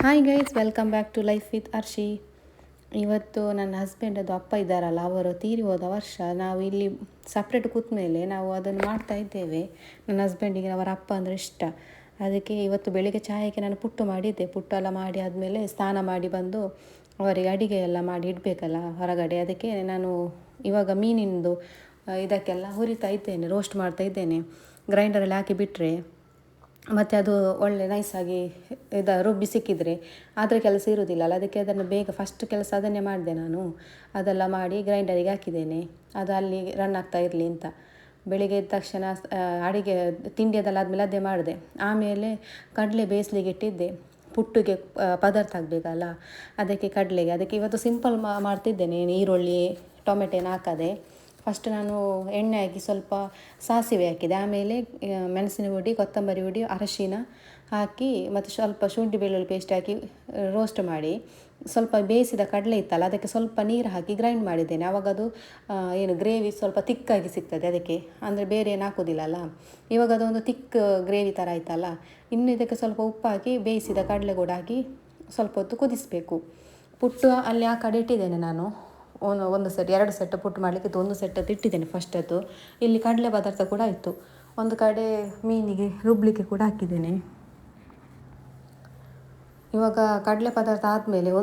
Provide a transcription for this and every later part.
Hi guys, welcome back to life with Arshi. ಇವತ್ತು ನನ್ನ ಹಸ್ಬೆಂಡದು ಅಪ್ಪ ಇದ್ದಾರಲ್ಲ, ಅವರು ತೀರಿ ಹೋದ ವರ್ಷ. ನಾವು ಇಲ್ಲಿ ಸಪ್ರೇಟ್ ಕೂತ ಮೇಲೆ ನಾವು ಅದನ್ನು ಮಾಡ್ತಾ ಇದ್ದೇವೆ. ನನ್ನ ಹಸ್ಬೆಂಡಿಗೆ ಅವರ ಅಪ್ಪ ಅಂದರೆ ಇಷ್ಟ. ಅದಕ್ಕೆ ಇವತ್ತು ಬೆಳಿಗ್ಗೆ ಚಾಯಕ್ಕೆ ನಾನು ಪುಟ್ಟು ಮಾಡಿದ್ದೆ. ಪುಟ್ಟು ಎಲ್ಲ ಮಾಡಿ ಆದಮೇಲೆ ಸ್ನಾನ ಮಾಡಿ ಬಂದು ಅವರಿಗೆ ಅಡಿಗೆ ಎಲ್ಲ ಮಾಡಿ ಇಡಬೇಕಲ್ಲ ಹೊರಗಡೆ. ಅದಕ್ಕೆ ನಾನು ಇವಾಗ ಮೀನಿಂದು ಇದಕ್ಕೆಲ್ಲ ಹುರಿತಾ ಇದ್ದೇನೆ, ರೋಸ್ಟ್ ಮಾಡ್ತಾ ಇದ್ದೇನೆ. ಗ್ರೈಂಡರಲ್ಲಿ ಹಾಕಿ ಬಿಟ್ಟರೆ ಮತ್ತು ಅದು ಒಳ್ಳೆ ನೈಸಾಗಿ ರುಬ್ಬಿ ಸಿಕ್ಕಿದರೆ ಆದರೆ ಕೆಲಸ ಇರುವುದಿಲ್ಲ. ಅದಕ್ಕೆ ಅದನ್ನು ಬೇಗ ಫಸ್ಟ್ ಕೆಲಸ ಅದನ್ನೇ ಮಾಡಿದೆ ನಾನು. ಅದೆಲ್ಲ ಮಾಡಿ ಗ್ರೈಂಡರಿಗೆ ಹಾಕಿದ್ದೇನೆ, ಅದು ಅಲ್ಲಿ ರನ್ ಆಗ್ತಾ ಇರಲಿ ಅಂತ. ಬೆಳಿಗ್ಗೆ ಎದ್ದ ತಕ್ಷಣ ಅಡಿಗೆ ತಿಂಡಿ ಅದೆಲ್ಲ ಆದಮೇಲೆ ಅದೇ ಮಾಡಿದೆ. ಆಮೇಲೆ ಕಡಲೆ ಬೇಯಿಸ್ಲಿಕ್ಕೆ ಇಟ್ಟಿದ್ದೆ. ಪುಟ್ಟಿಗೆ ಪದಾರ್ಥ ಆಗಬೇಕಲ್ಲ, ಅದಕ್ಕೆ ಇವತ್ತು ಸಿಂಪಲ್ ಮಾಡ್ತಿದ್ದೇನೆ. ಈರುಳ್ಳಿ ಟೊಮೆಟೊನ ಹಾಕದೆ ಫಸ್ಟ್ ನಾನು ಎಣ್ಣೆ ಹಾಕಿ ಸ್ವಲ್ಪ ಸಾಸಿವೆ ಹಾಕಿದೆ. ಆಮೇಲೆ ಮೆಣಸಿನ ಹುಡಿ, ಕೊತ್ತಂಬರಿ ಹುಡಿ, ಅರಶಿನ ಹಾಕಿ ಮತ್ತು ಸ್ವಲ್ಪ ಶುಂಠಿ ಬೆಳ್ಳುಳ್ಳಿ ಪೇಸ್ಟ್ ಹಾಕಿ ರೋಸ್ಟ್ ಮಾಡಿ, ಸ್ವಲ್ಪ ಬೇಯಿಸಿದ ಕಡಲೆ ಇತ್ತಲ್ಲ ಅದಕ್ಕೆ ಸ್ವಲ್ಪ ನೀರು ಹಾಕಿ ಗ್ರೈಂಡ್ ಮಾಡಿದ್ದೇನೆ. ಆವಾಗ ಅದು ಗ್ರೇವಿ ಸ್ವಲ್ಪ ತಿಕ್ಕಾಗಿ ಸಿಗ್ತದೆ. ಅದಕ್ಕೆ ಅಂದರೆ ಬೇರೆ ಏನು ಹಾಕೋದಿಲ್ಲಲ್ಲ. ಇವಾಗ ಅದೊಂದು ತಿಕ್ ಗ್ರೇವಿ ಥರ ಆಯ್ತಲ್ಲ. ಇನ್ನು ಇದಕ್ಕೆ ಸ್ವಲ್ಪ ಉಪ್ಪು ಹಾಕಿ ಬೇಯಿಸಿದ ಕಡಲೆ ಕೂಡ ಹಾಕಿ ಸ್ವಲ್ಪ ಹೊತ್ತು ಕುದಿಸಬೇಕು. ಪುಟ್ಟು ಅಲ್ಲಿ ಆ ಕಡೆ ಇಟ್ಟಿದ್ದೇನೆ ನಾನು. ಒಂದು ಸೆಟ್ 2 ಸೆಟ್ ಪುಟ್ಟು ಮಾಡಲಿಕ್ಕೆ ಒಂದು ಸೆಟ್ ಇಟ್ಟಿದ್ದೇನೆ ಫಸ್ಟದ್ದು. ಇಲ್ಲಿ ಕಡಲೆ ಪದಾರ್ಥ ಕೂಡ ಇತ್ತು. ಒಂದು ಕಡೆ ಮೀನಿಗೆ ರುಬ್ಲಿಕ್ಕೆ ಕೂಡ ಹಾಕಿದ್ದೇನೆ. ಇವಾಗ ಕಡಲೆ ಪದಾರ್ಥ ಆದಮೇಲೆ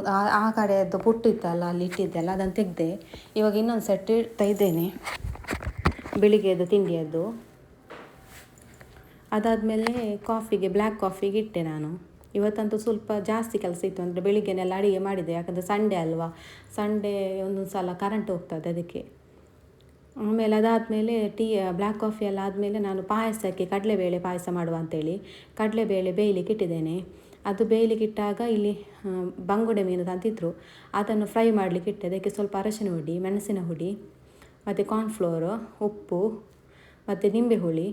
ಆ ಕಡೆಯದ್ದು ಪುಟ್ಟು ಇತ್ತಲ್ಲ ಅಲ್ಲಿ ಇಟ್ಟಿದ್ದೆಲ್ಲ ಅದನ್ನು ತೆಗೆದೆ. ಇವಾಗ ಇನ್ನೊಂದು ಸೆಟ್ ಇಡ್ತಾ ಇದ್ದೇನೆ, ಬೆಳಿಗ್ಗೆಯದ್ದು ತಿಂಡಿಯದ್ದು. ಅದಾದಮೇಲೆ ಬ್ಲ್ಯಾಕ್ ಕಾಫಿಗೆ ಇಟ್ಟೆ ನಾನು. ಇವತ್ತಂತೂ ಸ್ವಲ್ಪ ಜಾಸ್ತಿ ಕೆಲಸ ಇತ್ತು, ಅಂದರೆ ಬೆಳಿಗ್ಗೆನೆಲ್ಲ ಅಡುಗೆ ಮಾಡಿದೆ. ಯಾಕಂದರೆ ಸಂಡೇ ಅಲ್ವಾ, ಸಂಡೇ ಒಂದೊಂದು ಸಲ ಕರೆಂಟ್ ಹೋಗ್ತದೆ ಅದಕ್ಕೆ. ಆಮೇಲೆ ಅದಾದಮೇಲೆ ಬ್ಲ್ಯಾಕ್ ಕಾಫಿ ಎಲ್ಲ ಆದಮೇಲೆ ನಾನು ಪಾಯಸಕ್ಕೆ ಕಡಲೆಬೇಳೆ ಪಾಯಸ ಮಾಡುವ ಅಂಥೇಳಿ ಕಡಲೆಬೇಳೆ ಬೇಯಲಿಕ್ಕೆ ಇಟ್ಟಿದ್ದೇನೆ. ಅದು ಬೇಯಲಿಕ್ಕೆ ಇಟ್ಟಾಗ ಇಲ್ಲಿ ಬಂಗುಡೆ ಮೀನು ತಂತಿದ್ರು, ಅದನ್ನು ಫ್ರೈ ಮಾಡಲಿಕ್ಕೆ ಇಟ್ಟೆ. ಅದಕ್ಕೆ ಸ್ವಲ್ಪ ಅರಶಿನ ಹುಡಿ, ಮೆಣಸಿನ ಹುಡಿ ಮತ್ತು ಕಾರ್ನ್ಫ್ಲೋರು, ಉಪ್ಪು ಮತ್ತು ನಿಂಬೆ ಹುಳಿ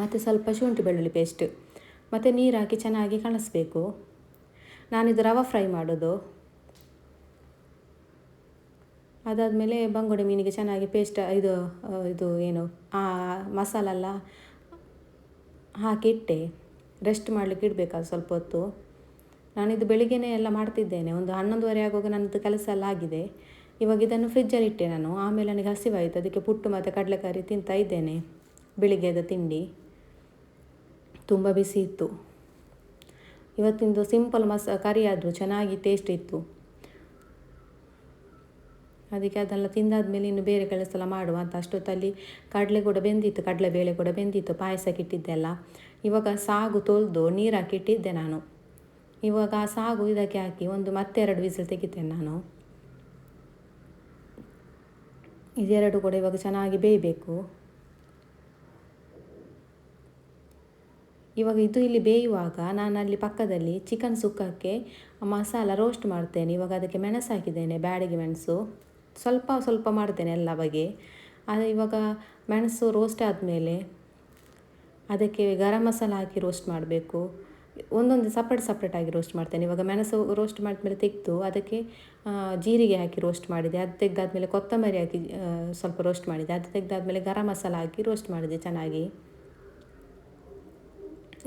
ಮತ್ತು ಸ್ವಲ್ಪ ಶುಂಠಿ ಬೆಳ್ಳುಳ್ಳಿ ಪೇಸ್ಟ್ ಮತ್ತು ನೀರು ಹಾಕಿ ಚೆನ್ನಾಗಿ ಕಳಿಸ್ಬೇಕು. ನಾನಿದು ರವೆ ಫ್ರೈ ಮಾಡೋದು. ಅದಾದಮೇಲೆ ಬಂಗುಡೆ ಮೀನಿಗೆ ಚೆನ್ನಾಗಿ ಪೇಸ್ಟ್ ಇದು ಏನು ಮಸಾಲೆಲ್ಲ ಹಾಕಿಟ್ಟೆ. ರೆಸ್ಟ್ ಮಾಡಲಿಕ್ಕೆ ಇಡಬೇಕದು ಸ್ವಲ್ಪ ಹೊತ್ತು. ನಾನಿದು ಬೆಳಿಗ್ಗೆನೇ ಎಲ್ಲ ಮಾಡ್ತಿದ್ದೇನೆ. ಒಂದು 11:30 ಆಗುವಾಗ ನನ್ನದು ಕೆಲಸ ಎಲ್ಲ ಆಗಿದೆ. ಇವಾಗ ಇದನ್ನು ಫ್ರಿಜ್ಜಲ್ಲಿ ಇಟ್ಟೆ ನಾನು. ಆಮೇಲೆ ನನಗೆ ಹಸಿವಾಯಿತು, ಅದಕ್ಕೆ ಪುಟ್ಟು ಮತ್ತು ಕಡಲೆಕರಿ ತಿಂತಾ ಇದ್ದೇನೆ. ಬೆಳಿಗ್ಗೆದ ತಿಂಡಿ ತುಂಬ ಬಿಸಿ ಇತ್ತು. ಇವತ್ತಿಂದು ಸಿಂಪಲ್ ಕರಿ ಆದರೂ ಚೆನ್ನಾಗಿ ಟೇಸ್ಟ್ ಇತ್ತು. ಅದಕ್ಕೆ ಅದೆಲ್ಲ ತಿಂದಾದ್ಮೇಲೆ ಇನ್ನು ಬೇರೆ ಕೆಲಸ ಎಲ್ಲ ಮಾಡುವ ಅಂತ. ಅಷ್ಟೊತ್ತಲ್ಲಿ ಕಡಲೆ ಕೂಡ ಬೆಂದಿತ್ತು, ಕಡಲೆಬೇಳೆ ಕೂಡ ಬೆಂದಿತ್ತು, ಪಾಯಸಕ್ಕೆ ಇಟ್ಟಿದ್ದೆಲ್ಲ. ಇವಾಗ ಸಾಗು ತೊಳೆದು ನೀರು ಹಾಕಿ ಇಟ್ಟಿದ್ದೆ ನಾನು. ಇವಾಗ ಆ ಸಾಗು ಇದಕ್ಕೆ ಹಾಕಿ ಮತ್ತೆ 2 ವಿಸಿಲ್ ತೆಗಿತೇನೆ ನಾನು. ಇದೆರಡು ಕೂಡ ಇವಾಗ ಚೆನ್ನಾಗಿ ಬೇಯಬೇಕು. ಇವಾಗ ಇದು ಇಲ್ಲಿ ಬೇಯುವಾಗ ನಾನು ಅಲ್ಲಿ ಪಕ್ಕದಲ್ಲಿ ಚಿಕನ್ ಸುಕ್ಕಕ್ಕೆ ಮಸಾಲ ರೋಸ್ಟ್ ಮಾಡ್ತೇನೆ. ಇವಾಗ ಅದಕ್ಕೆ ಮೆಣಸು ಹಾಕಿದ್ದೇನೆ, ಬ್ಯಾಡಗಿ ಮೆಣಸು ಸ್ವಲ್ಪ ಸ್ವಲ್ಪ ಮಾಡ್ತೇನೆ ಎಲ್ಲ ಬಗೆ. ಆದರೆ ಇವಾಗ ಮೆಣಸು ರೋಸ್ಟ್ ಆದಮೇಲೆ ಅದಕ್ಕೆ ಗರಂ ಮಸಾಲ ಹಾಕಿ ರೋಸ್ಟ್ ಮಾಡಬೇಕು. ಒಂದೊಂದು ಸಪ್ರೇಟಾಗಿ ರೋಸ್ಟ್ ಮಾಡ್ತೇನೆ. ಇವಾಗ ಮೆಣಸು ರೋಸ್ಟ್ ಮಾಡಿದ್ಮೇಲೆ ತೆಗೆದು ಅದಕ್ಕೆ ಜೀರಿಗೆ ಹಾಕಿ ರೋಸ್ಟ್ ಮಾಡಿದೆ. ಅದು ತೆಗೆದಾದ್ಮೇಲೆ ಕೊತ್ತಂಬರಿ ಹಾಕಿ ಸ್ವಲ್ಪ ರೋಸ್ಟ್ ಮಾಡಿದೆ. ಅದು ತೆಗೆದಾದ್ಮೇಲೆ ಗರಂ ಮಸಾಲ ಹಾಕಿ ರೋಸ್ಟ್ ಮಾಡಿದೆ ಚೆನ್ನಾಗಿ.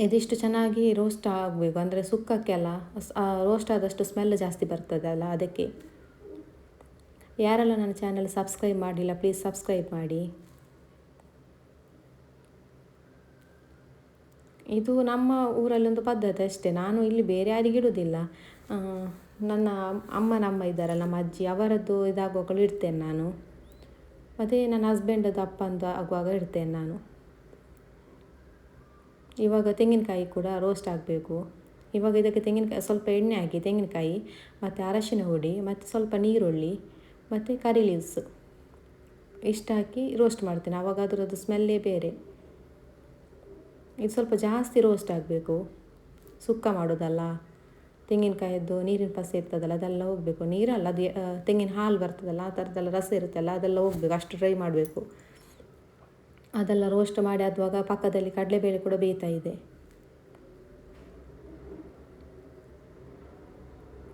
ಇದಿಷ್ಟು ಚೆನ್ನಾಗಿ ರೋಸ್ಟ್ ಆಗಬೇಕು, ಅಂದರೆ ಸುಕ್ಕಕ್ಕೆಲ್ಲ ರೋಸ್ಟ್ ಆದಷ್ಟು ಸ್ಮೆಲ್ ಜಾಸ್ತಿ ಬರ್ತದಲ್ಲ ಅದಕ್ಕೆ. ಯಾರೆಲ್ಲ ನನ್ನ ಚಾನಲ್ ಸಬ್ಸ್ಕ್ರೈಬ್ ಮಾಡಿಲ್ಲ ಪ್ಲೀಸ್ ಸಬ್ಸ್ಕ್ರೈಬ್ ಮಾಡಿ. ಇದು ನಮ್ಮ ಊರಲ್ಲೊಂದು ಪದ್ಧತಿ ಅಷ್ಟೇ. ನಾನು ಇಲ್ಲಿ ಬೇರೆ ಯಾರಿಗೆ ಇಡೋದಿಲ್ಲ. ನನ್ನ ಅಮ್ಮ ಇದ್ದಾರಲ್ಲ, ನಮ್ಮ ಅಜ್ಜಿ ಅವರದ್ದು ಇದಾಗುವಾಗಲೂ ಇಡ್ತೇನೆ ನಾನು. ಮತ್ತು ನನ್ನ ಹಸ್ಬೆಂಡದ್ದು ಅಪ್ಪಂದು ಆಗುವಾಗ ಇಡ್ತೇನೆ ನಾನು. ಇವಾಗ ತೆಂಗಿನಕಾಯಿ ಕೂಡ ರೋಸ್ಟ್ ಆಗಬೇಕು. ಇವಾಗ ಇದಕ್ಕೆ ತೆಂಗಿನಕಾಯಿ ಸ್ವಲ್ಪ ಎಣ್ಣೆ ಹಾಕಿ ತೆಂಗಿನಕಾಯಿ ಮತ್ತು ಅರಶಿನ ಹುಡಿ ಮತ್ತು ಸ್ವಲ್ಪ ನೀರುಳ್ಳಿ ಮತ್ತು ಕರಿ ಲೀವ್ಸ್ ಇಷ್ಟು ಹಾಕಿ ರೋಸ್ಟ್ ಮಾಡ್ತೇನೆ. ಆವಾಗ ಅದರದ್ದು ಸ್ಮೆಲ್ಲೇ ಬೇರೆ. ಇದು ಸ್ವಲ್ಪ ಜಾಸ್ತಿ ರೋಸ್ಟ್ ಆಗಬೇಕು. ಸುಕ್ಕ ಮಾಡೋದಲ್ಲ, ತೆಂಗಿನಕಾಯಿದ್ದು ನೀರಿನ ಪಸೆ ಇರ್ತದಲ್ಲ ಅದೆಲ್ಲ ಹೋಗಬೇಕು. ನೀರಲ್ಲ, ಅದು ತೆಂಗಿನ ಹಾಲು ಬರ್ತದಲ್ಲ ಆ ಥರದ್ದೆಲ್ಲ ರಸ ಇರುತ್ತಲ್ಲ ಅದೆಲ್ಲ ಹೋಗಬೇಕು. ಅಷ್ಟು ಡ್ರೈ ಮಾಡಬೇಕು. ಅದೆಲ್ಲ ರೋಸ್ಟ್ ಮಾಡಿ ಆದುವಾಗ ಪಕ್ಕದಲ್ಲಿ ಕಡಲೆಬೇಳೆ ಕೂಡ ಬೇಯ್ತಾ ಇದೆ.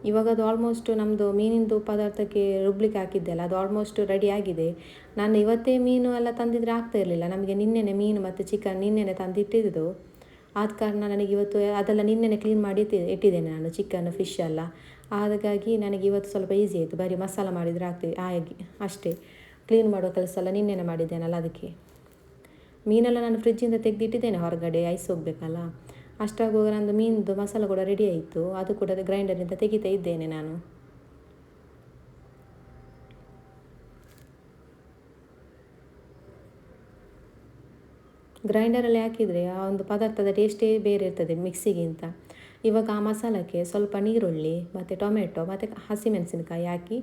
ಇವಾಗ ಅದು ಆಲ್ಮೋಸ್ಟ್ ನಮ್ಮದು ಮೀನಿಂದು ಪದಾರ್ಥಕ್ಕೆ ರುಬ್ಲಿಕ್ಕೆ ಹಾಕಿದ್ದೆಲ್ಲ ಅದು ಆಲ್ಮೋಸ್ಟ್ ರೆಡಿ ಆಗಿದೆ. ನಾನು ಇವತ್ತೇ ಮೀನು ಎಲ್ಲ ತಂದಿದ್ರೆ ಆಗ್ತಾ ಇರಲಿಲ್ಲ. ನಮಗೆ ನಿನ್ನೆನೆ ಮೀನು ಮತ್ತು ಚಿಕನ್ ನಿನ್ನೆನೆ ತಂದಿಟ್ಟಿದ್ದು. ಆದ ಕಾರಣ ನನಗೆ ಇವತ್ತು ಅದೆಲ್ಲ ನಿನ್ನೆನೆ ಕ್ಲೀನ್ ಮಾಡಿ ಇಟ್ಟಿದ್ದೇನೆ ನಾನು, ಚಿಕನ್ ಫಿಶ್ ಎಲ್ಲ. ಹಾಗಾಗಿ ನನಗೆ ಇವತ್ತು ಸ್ವಲ್ಪ ಈಸಿ ಆಯಿತು, ಬರೀ ಮಸಾಲ ಮಾಡಿದರೆ ಆಗ್ತದೆ ಹಾಗೆ ಅಷ್ಟೇ. ಕ್ಲೀನ್ ಮಾಡೋ ಕೆಲಸ ಎಲ್ಲ ನಿನ್ನೆನೆ ಮಾಡಿದ್ದೇನಲ್ಲ ಅದಕ್ಕೆ. ಮೀನೆಲ್ಲ ನಾನು ಫ್ರಿಜ್ಜಿಂದ ತೆಗೆದಿಟ್ಟಿದ್ದೇನೆ ಹೊರಗಡೆ, ಐಸ್ ಹೋಗಬೇಕಲ್ಲ. ಅಷ್ಟಾಗುವಾಗ ನಂದು ಮೀನಿದು ಮಸಾಲ ಕೂಡ ರೆಡಿ ಆಯಿತು, ಅದು ಕೂಡ ಗ್ರೈಂಡರಿಂದ ತೆಗಿತಾ ಇದ್ದೇನೆ ನಾನು. ಗ್ರೈಂಡರಲ್ಲಿ ಹಾಕಿದರೆ ಆ ಒಂದು ಪದಾರ್ಥದ ಟೇಸ್ಟೇ ಬೇರೆ ಇರ್ತದೆ ಮಿಕ್ಸಿಗಿಂತ. ಇವಾಗ ಆ ಮಸಾಲಕ್ಕೆ ಸ್ವಲ್ಪ ನೀರುಳ್ಳಿ ಮತ್ತು ಟೊಮೆಟೊ ಮತ್ತು ಹಸಿಮೆಣಸಿನಕಾಯಿ ಹಾಕಿ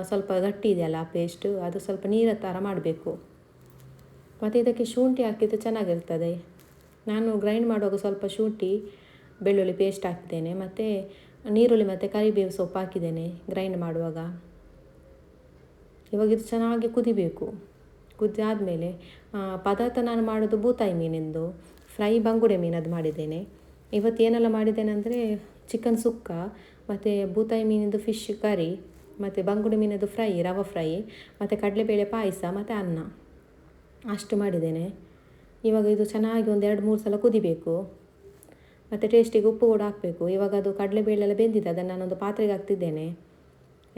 ಸ್ವಲ್ಪ ಗಟ್ಟಿ ಇದೆಯಲ್ಲ ಪೇಸ್ಟು, ಅದು ಸ್ವಲ್ಪ ನೀರ ಥರ ಮಾಡಬೇಕು. ಮತ್ತು ಇದಕ್ಕೆ ಶುಂಠಿ ಹಾಕಿದರೆ ಚೆನ್ನಾಗಿರ್ತದೆ. ನಾನು ಗ್ರೈಂಡ್ ಮಾಡುವಾಗ ಸ್ವಲ್ಪ ಶುಂಠಿ ಬೆಳ್ಳುಳ್ಳಿ ಪೇಸ್ಟ್ ಹಾಕಿದ್ದೇನೆ, ಮತ್ತು ನೀರುಳ್ಳಿ ಮತ್ತು ಕರಿಬೇವು ಸೊಪ್ಪು ಹಾಕಿದ್ದೇನೆ ಗ್ರೈಂಡ್ ಮಾಡುವಾಗ. ಇವಾಗ ಇದು ಚೆನ್ನಾಗಿ ಕುದಿಬೇಕು. ಕುದ್ದಾದಮೇಲೆ ಪದಾರ್ಥ ನಾನು ಮಾಡೋದು ಬೂತಾಯಿ ಮೀನಿಂದು ಫ್ರೈ, ಬಂಗುಡೆ ಮೀನದು ಮಾಡಿದ್ದೇನೆ. ಇವತ್ತು ಏನೆಲ್ಲ ಮಾಡಿದ್ದೇನೆ ಅಂದರೆ ಚಿಕನ್ ಸುಕ್ಕ, ಮತ್ತು ಬೂತಾಯಿ ಮೀನಿಂದು ಫಿಶ್ ಕರಿ, ಮತ್ತು ಬಂಗುಡೆ ಮೀನದು ಫ್ರೈ, ರವೆ ಫ್ರೈ, ಮತ್ತು ಕಡಲೆಬೇಳೆ ಪಾಯಸ, ಮತ್ತು ಅನ್ನ, ಅಷ್ಟು ಮಾಡಿದ್ದೇನೆ. ಇವಾಗ ಇದು ಚೆನ್ನಾಗಿ ಒಂದು 2-3 ಸಲ ಕುದಿಬೇಕು. ಮತ್ತು ಟೇಸ್ಟಿಗೆ ಉಪ್ಪು ಕೂಡ ಹಾಕಬೇಕು. ಇವಾಗ ಅದು ಕಡಲೆಬೇಳೆ ಎಲ್ಲ ಬೆಂದಿದೆ, ಅದನ್ನು ನಾನೊಂದು ಪಾತ್ರೆಗೆ ಹಾಕ್ತಿದ್ದೇನೆ,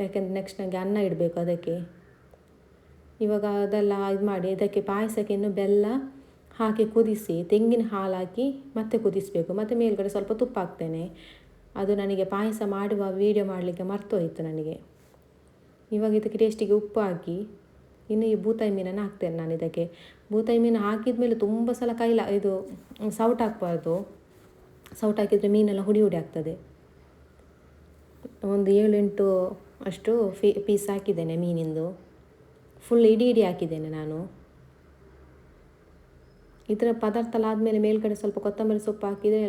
ಯಾಕೆಂದರೆ ನೆಕ್ಸ್ಟ್ ನನಗೆ ಅನ್ನ ಇಡಬೇಕು ಅದಕ್ಕೆ. ಇವಾಗ ಅದೆಲ್ಲ ಇದು ಮಾಡಿ ಇದಕ್ಕೆ ಪಾಯಸಕ್ಕೆ ಇನ್ನು ಬೆಲ್ಲ ಹಾಕಿ ಕುದಿಸಿ, ತೆಂಗಿನ ಹಾಲು ಹಾಕಿ ಮತ್ತೆ ಕುದಿಸಬೇಕು. ಮತ್ತು ಮೇಲ್ಗಡೆ ಸ್ವಲ್ಪ ತುಪ್ಪ ಹಾಕ್ತೇನೆ. ಅದು ನನಗೆ ಪಾಯಸ ಮಾಡುವ ವೀಡಿಯೋ ಮಾಡಲಿಕ್ಕೆ ಮರ್ತೋಯಿತು ನನಗೆ. ಇವಾಗ ಇದಕ್ಕೆ ಟೇಸ್ಟಿಗೆ ಉಪ್ಪು ಹಾಕಿ ಇನ್ನು ಈ ಬೂತಾಯಿ ಮೀನನ್ನು ಹಾಕ್ತೇನೆ ನಾನು ಇದಕ್ಕೆ. ಬೂತಾಯಿ ಮೀನು ಹಾಕಿದ ಮೇಲೆ ತುಂಬ ಸಲ ಇದು ಸೌಟ್ ಹಾಕಬಾರ್ದು. ಸೌಟ್ ಹಾಕಿದರೆ ಮೀನೆಲ್ಲ ಹುಡಿ ಹುಡಿ ಆಗ್ತದೆ. ಒಂದು 7-8 ಅಷ್ಟು ಪೀಸ್ ಹಾಕಿದ್ದೇನೆ ಮೀನಿಂದು, ಫುಲ್ ಇಡೀ ಹಾಕಿದ್ದೇನೆ ನಾನು. ಇದರ ಪದಾರ್ಥ ಎಲ್ಲ ಆದಮೇಲೆ ಮೇಲ್ಗಡೆ ಸ್ವಲ್ಪ ಕೊತ್ತಂಬರಿ ಸೊಪ್ಪು ಹಾಕಿದರೆ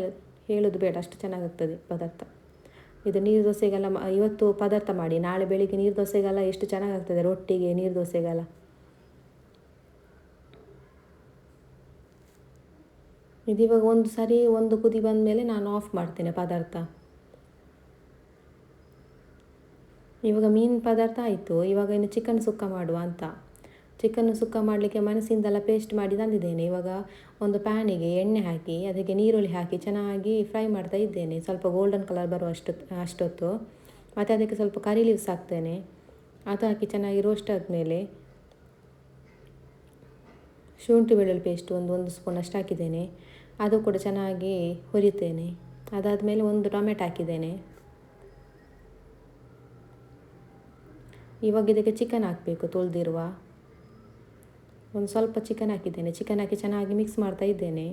ಹೇಳೋದು ಬೇಡ, ಅಷ್ಟು ಚೆನ್ನಾಗಾಗ್ತದೆ ಪದಾರ್ಥ. ಇದು ನೀರು ದೋಸೆಗೆಲ್ಲ ಇವತ್ತು ಪದಾರ್ಥ ಮಾಡಿ ನಾಳೆ ಬೆಳಿಗ್ಗೆ ನೀರು ದೋಸೆಗೆಲ್ಲ ಎಷ್ಟು ಚೆನ್ನಾಗಾಗ್ತದೆ, ರೊಟ್ಟಿಗೆ ನೀರು ದೋಸೆಗೆಲ್ಲ. ಇದು ಇವಾಗ ಒಂದು ಕುದಿ ಬಂದ ಮೇಲೆ ನಾನು ಆಫ್ ಮಾಡ್ತೇನೆ ಪದಾರ್ಥ. ಇವಾಗ ಮೀನು ಪದಾರ್ಥ ಆಯಿತು. ಇವಾಗ ಇನ್ನು ಚಿಕನ್ ಸುಕ್ಕ ಮಾಡುವ ಅಂತ. ಚಿಕನ್ ಸುಕ್ಕ ಮಾಡಲಿಕ್ಕೆ ಮನಸ್ಸಿಂದೆಲ್ಲ ಪೇಸ್ಟ್ ಮಾಡಿ ತಂದಿದ್ದೇನೆ. ಇವಾಗ ಒಂದು ಪ್ಯಾನಿಗೆ ಎಣ್ಣೆ ಹಾಕಿ ಅದಕ್ಕೆ ನೀರುಳ್ಳಿ ಹಾಕಿ ಚೆನ್ನಾಗಿ ಫ್ರೈ ಮಾಡ್ತಾ ಇದ್ದೇನೆ, ಸ್ವಲ್ಪ ಗೋಲ್ಡನ್ ಕಲರ್ ಬರುವ ಅಷ್ಟೊತ್ತು. ಮತ್ತು ಅದಕ್ಕೆ ಸ್ವಲ್ಪ ಕರಿ ಲೀವ್ಸ್ ಹಾಕ್ತೇನೆ. ಅದು ಹಾಕಿ ಚೆನ್ನಾಗಿ ರೋಸ್ಟ್ ಆದಮೇಲೆ ಶುಂಠಿ ಬೆಳ್ಳುಳ್ಳಿ ಪೇಸ್ಟ್ ಒಂದು ಸ್ಪೂನ್ ಅಷ್ಟು ಹಾಕಿದ್ದೇನೆ. ಅದು ಕೂಡ ಚೆನ್ನಾಗಿ ಹುರಿತೇನೆ. ಅದಾದಮೇಲೆ ಒಂದು ಟೊಮೆಟೊ ಹಾಕಿದ್ದೇನೆ. ಇವಾಗ ಇದಕ್ಕೆ ಚಿಕನ್ ಹಾಕಬೇಕು, ತೊಳೆದಿರುವ ಒಂದು ಸ್ವಲ್ಪ ಚಿಕನ್ ಹಾಕಿದ್ದೇನೆ. ಚಿಕನ್ ಹಾಕಿ ಚೆನ್ನಾಗಿ ಮಿಕ್ಸ್ ಮಾಡ್ತಾ ಇದ್ದೇನೆ.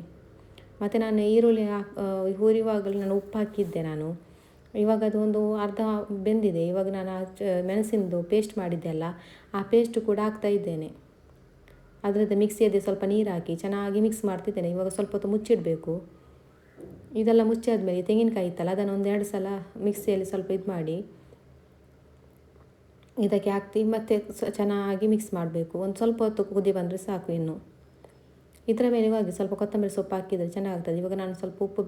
ಮತ್ತು ನಾನು ಈರುಳ್ಳಿ ಹುರಿಯುವಾಗಲೂ ನಾನು ಉಪ್ಪು ಹಾಕಿದ್ದೆ ನಾನು. ಇವಾಗ ಅದು ಒಂದು ಅರ್ಧ ಬೆಂದಿದೆ. ಇವಾಗ ನಾನು ಮೆಣಸಿನದು ಪೇಸ್ಟ್ ಮಾಡಿದ್ದೆ ಅಲ್ಲ, ಆ ಪೇಸ್ಟ್ ಕೂಡ ಹಾಕ್ತಾ ಇದ್ದೇನೆ. ಅದರದ್ದು ಮಿಕ್ಸಿಯಲ್ಲಿ ಸ್ವಲ್ಪ ನೀರು ಹಾಕಿ ಚೆನ್ನಾಗಿ ಮಿಕ್ಸ್ ಮಾಡ್ತಿದ್ದೇನೆ. ಇವಾಗ ಸ್ವಲ್ಪ ಹೊತ್ತು ಮುಚ್ಚಿಡಬೇಕು. ಇದೆಲ್ಲ ಮುಚ್ಚಾದ್ಮೇಲೆ ತೆಂಗಿನಕಾಯಿ ಇತ್ತಲ್ಲ, ಅದನ್ನು 1-2 ಸಲ ಮಿಕ್ಸಿಯಲ್ಲಿ ಸ್ವಲ್ಪ ಇದು ಮಾಡಿ ಇದಕ್ಕೆ ಹಾಕ್ತಿ ಮತ್ತು ಚೆನ್ನಾಗಿ ಮಿಕ್ಸ್ ಮಾಡಬೇಕು. ಒಂದು ಸ್ವಲ್ಪ ಹೊತ್ತು ಕುದಿ ಬಂದರೆ ಸಾಕು. ಇನ್ನು ಇದರ ಮೇಲೆ ಇವಾಗ ಸ್ವಲ್ಪ ಕೊತ್ತಂಬರಿ ಸೊಪ್ಪು ಹಾಕಿದರೆ ಚೆನ್ನಾಗ್ತದೆ. ಇವಾಗ ನಾನು ಸ್ವಲ್ಪ ಉಪ್ಪು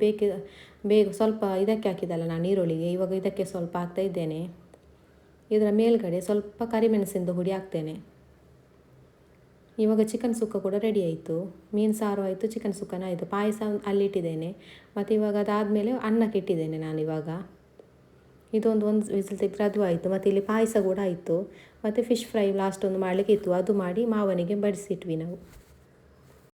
ಬೇಗ ಸ್ವಲ್ಪ ಇದಕ್ಕೆ ಹಾಕಿದಲ್ಲ ನಾನು ಈರುಳ್ಳಿಗೆ, ಇವಾಗ ಇದಕ್ಕೆ ಸ್ವಲ್ಪ ಹಾಕ್ತಾ ಇದ್ದೇನೆ. ಇದರ ಮೇಲ್ಗಡೆ ಸ್ವಲ್ಪ ಕರಿಮೆಣಸಿಂದು ಹುಡಿ ಹಾಕ್ತೇನೆ. ಇವಾಗ ಚಿಕನ್ ಸುಕ್ಕ ಕೂಡ ರೆಡಿ ಆಯಿತು. ಮೀನು ಸಾರು ಆಯಿತು, ಚಿಕನ್ ಸುಕ್ಕನ ಆಯಿತು. ಪಾಯಸ ಅಲ್ಲಿಟ್ಟಿದ್ದೇನೆ. ಮತ್ತು ಇವಾಗ ಅದಾದಮೇಲೆ ಅನ್ನಕ್ಕೆ ಇಟ್ಟಿದ್ದೇನೆ ನಾನಿವಾಗ. ಇದೊಂದು ವಿಸಿಲ್ ತೆಗೆದ್ರೆ ಅದು ಆಯಿತು. ಮತ್ತು ಇಲ್ಲಿ ಪಾಯಸ ಕೂಡ ಆಯಿತು. ಮತ್ತು ಫಿಶ್ ಫ್ರೈ ಲಾಸ್ಟ್ ಒಂದು ಮಾಡಲಿಕ್ಕೆ ಇತ್ತು, ಅದು ಮಾಡಿ ಮಾವನಿಗೆ ಬಡಿಸಿಟ್ವಿ ನಾವು.